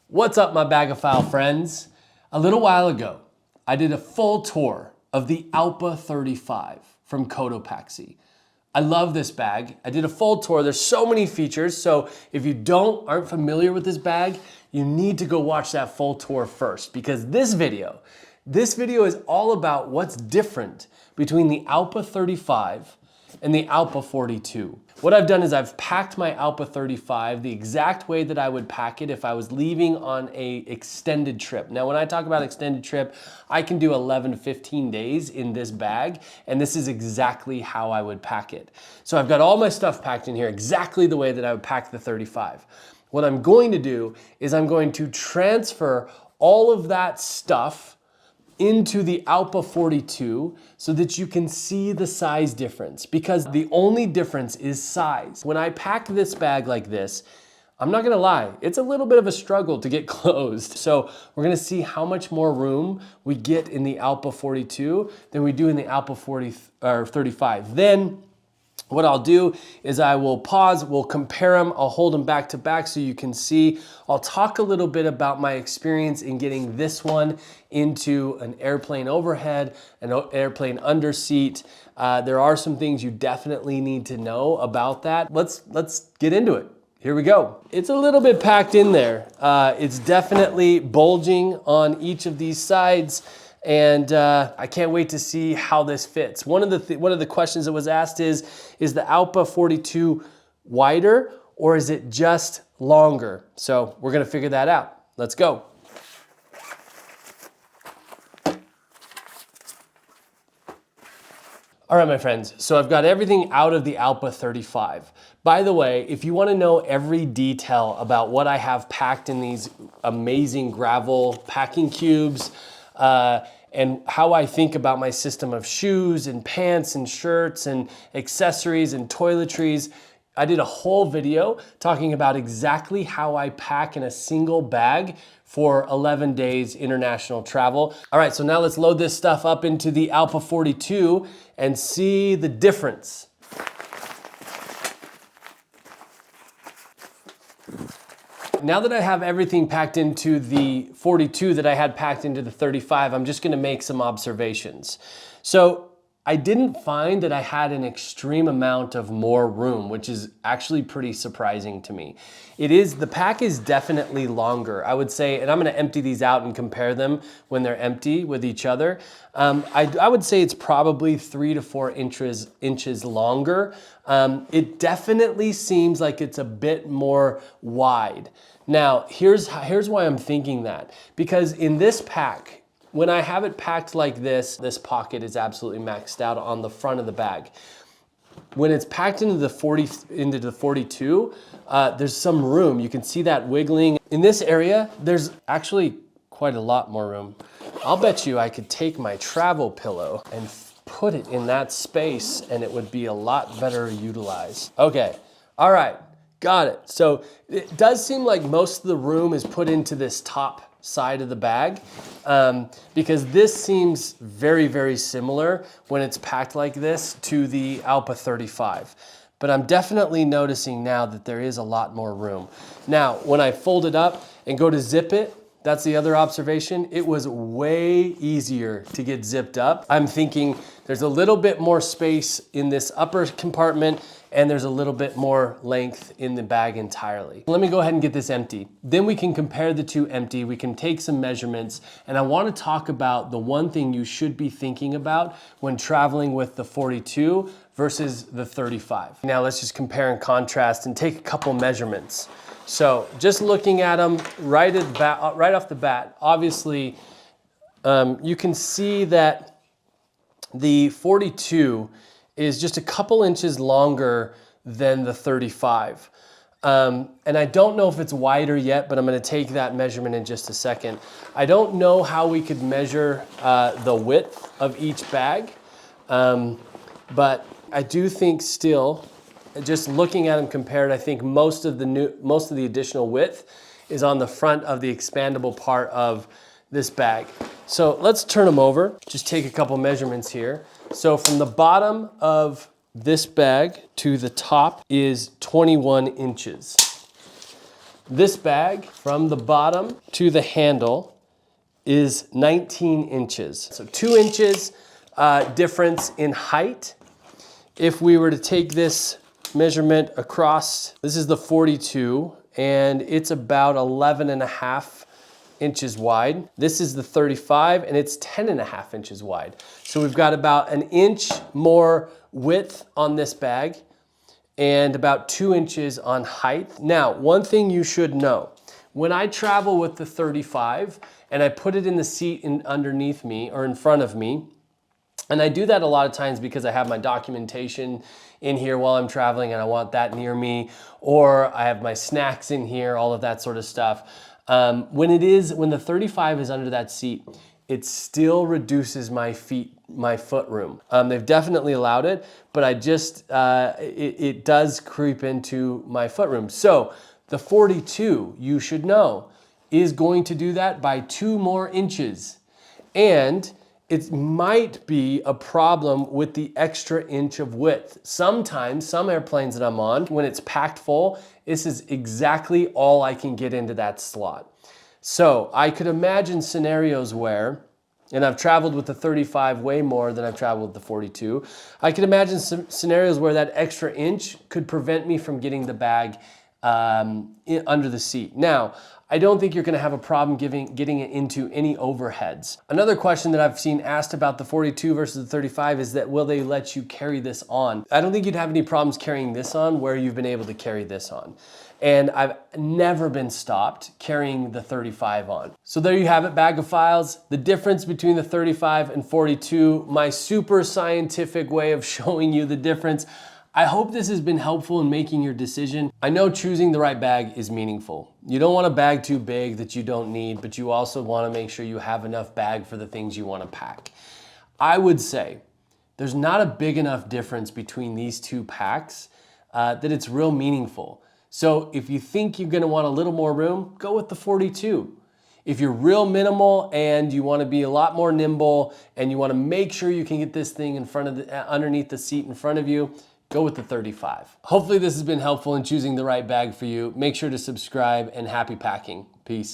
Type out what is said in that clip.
What's up, my Bagophile friends? A little while ago, I did a full tour of the Alpa 35 from Cotopaxi. I love this bag. I did a full tour. There's so many features, so if you aren't familiar with this bag, you need to go watch that full tour first, because this video is all about what's different between the Alpa 35 and the Alpa 42. What I've done is I've packed my Alpa 35 the exact way that I would pack it if I was leaving on a extended trip. Now, when I talk about extended trip, I can do 11 to 15 days in this bag, and this is exactly how I would pack it. So I've got all my stuff packed in here exactly the way that I would pack the 35. What I'm going to do is I'm going to transfer all of that stuff into the Alpa 42 so that you can see the size difference, because the only difference is size. When I pack this bag like this, I'm not gonna lie, it's a little bit of a struggle to get closed. So we're gonna see how much more room we get in the Alpa 42 than we do in the Alpa 35. Then what I'll do is I will pause, we'll compare them, I'll hold them back to back so you can see. I'll talk a little bit about my experience in getting this one into an airplane overhead, an airplane underseat. There are some things you definitely need to know about that. Let's get into it. Here we go. It's a little bit packed in there. It's definitely bulging on each of these sides. And I can't wait to see how this fits. One of the questions that was asked is the Alpa 42 wider or is it just longer? So we're gonna figure that out. Let's go. All right, my friends, so I've got everything out of the Alpa 35. By the way, if you wanna know every detail about what I have packed in these amazing gravel packing cubes, and how I think about my system of shoes and pants and shirts and accessories and toiletries. I did a whole video talking about exactly how I pack in a single bag for 11 days international travel. All right, so now let's load this stuff up into the Alpa 42 and see the difference. Now that I have everything packed into the 42 that I had packed into the 35, I'm just gonna make some observations. So I didn't find that I had an extreme amount of more room, which is actually pretty surprising to me. The pack is definitely longer, I would say, and I'm gonna empty these out and compare them when they're empty with each other. I would say it's probably 3 to 4 inches longer. It definitely seems like it's a bit more wide. Now, here's why I'm thinking that. Because in this pack, when I have it packed like this pocket is absolutely maxed out on the front of the bag. When it's packed into the 42, there's some room. You can see that wiggling. In this area, there's actually quite a lot more room. I'll bet you I could take my travel pillow and put it in that space and it would be a lot better utilized. Okay, all right, got it. So it does seem like most of the room is put into this top side of the bag, because this seems very, very similar when it's packed like this to the Alpa 35. But I'm definitely noticing now that there is a lot more room. Now, when I fold it up and go to zip it, that's the other observation. It was way easier to get zipped up. I'm thinking there's a little bit more space in this upper compartment and there's a little bit more length in the bag entirely. Let me go ahead and get this empty. Then we can compare the two empty, we can take some measurements, and I wanna talk about the one thing you should be thinking about when traveling with the 42 versus the 35. Now let's just compare and contrast and take a couple measurements. So just looking at them right off the bat, obviously you can see that the 42 is just a couple inches longer than the 35. And I don't know if it's wider yet, but I'm gonna take that measurement in just a second. I don't know how we could measure the width of each bag, but I do think still, just looking at them compared, I think most of the additional width is on the front of the expandable part of this bag. So let's turn them over, just take a couple measurements here. So from the bottom of this bag to the top is 21 inches. This bag from the bottom to the handle is 19 inches. So 2 inches difference in height. If we were to take this measurement across, this is the 42 and it's about 11.5 inches wide. This is the 35 and it's 10.5 inches wide. So we've got about an inch more width on this bag and about 2 inches on height. Now, one thing you should know, when I travel with the 35 and I put it in the seat underneath me or in front of me, and I do that a lot of times because I have my documentation in here while I'm traveling and I want that near me, or I have my snacks in here, all of that sort of stuff. When the 35 is under that seat, it still reduces my foot room. They've definitely allowed it, but it does creep into my foot room. So the 42, you should know, is going to do that by 2 more inches. And it might be a problem with the extra inch of width. Sometimes, some airplanes that I'm on, when it's packed full, this is exactly all I can get into that slot. So I could imagine scenarios where, and I've traveled with the 35 way more than I've traveled with the 42, I could imagine some scenarios where that extra inch could prevent me from getting the bag under the seat. Now, I don't think you're gonna have a problem getting it into any overheads. Another question that I've seen asked about the 42 versus the 35 is that will they let you carry this on? I don't think you'd have any problems carrying this on where you've been able to carry this on. And I've never been stopped carrying the 35 on. So there you have it, bag of files. The difference between the 35 and 42, my super scientific way of showing you the difference. I hope this has been helpful in making your decision. I know choosing the right bag is meaningful. You don't want a bag too big that you don't need, but you also want to make sure you have enough bag for the things you want to pack. I would say there's not a big enough difference between these two packs that it's real meaningful. So if you think you're going to want a little more room, go with the 42. If you're real minimal and you want to be a lot more nimble and you want to make sure you can get this thing in front of underneath the seat in front of you, go with the 35. Hopefully this has been helpful in choosing the right bag for you. Make sure to subscribe and happy packing. Peace.